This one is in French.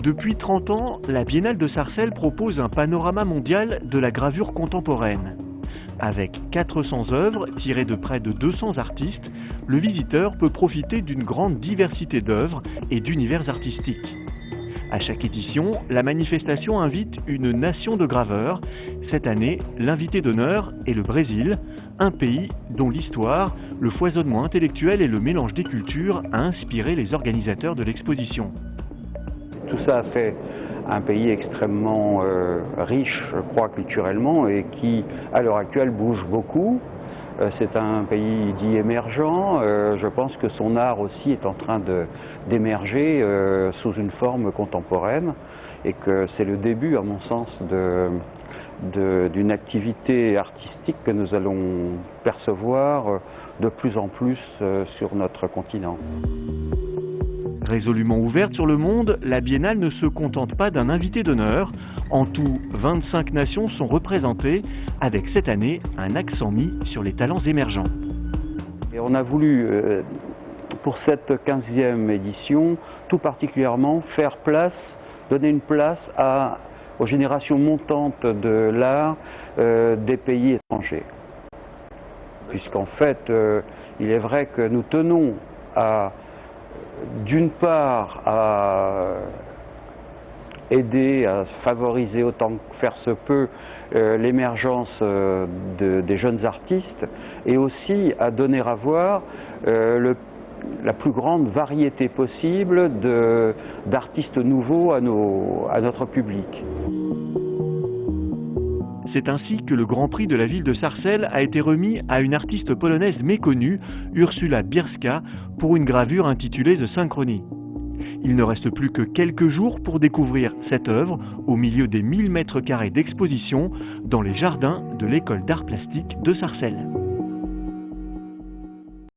Depuis 30 ans, la Biennale de Sarcelles propose un panorama mondial de la gravure contemporaine. Avec 400 œuvres tirées de près de 200 artistes, le visiteur peut profiter d'une grande diversité d'œuvres et d'univers artistiques. À chaque édition, la manifestation invite une nation de graveurs. Cette année, l'invité d'honneur est le Brésil, un pays dont l'histoire, le foisonnement intellectuel et le mélange des cultures a inspiré les organisateurs de l'exposition. Tout ça fait un pays extrêmement riche, je crois, culturellement, et qui, à l'heure actuelle, bouge beaucoup. C'est un pays dit émergent. Je pense que son art aussi est en train d'émerger sous une forme contemporaine, et que c'est le début, à mon sens, d'une activité artistique que nous allons percevoir de plus en plus sur notre continent. Résolument ouverte sur le monde, la Biennale ne se contente pas d'un invité d'honneur. En tout, 25 nations sont représentées, avec cette année un accent mis sur les talents émergents. Et on a voulu, pour cette 15e édition, tout particulièrement faire place, donner une place aux générations montantes de l'art des pays étrangers. Puisqu'en fait, il est vrai que nous tenons à, d'une part, à aider, à favoriser autant que faire se peut l'émergence des jeunes artistes, et aussi à donner à voir la plus grande variété possible d'artistes nouveaux à notre public. C'est ainsi que le Grand Prix de la ville de Sarcelles a été remis à une artiste polonaise méconnue, Ursula Bierska, pour une gravure intitulée The Synchrony. Il ne reste plus que quelques jours pour découvrir cette œuvre au milieu des 1000 mètres carrés d'exposition dans les jardins de l'école d'art plastique de Sarcelles.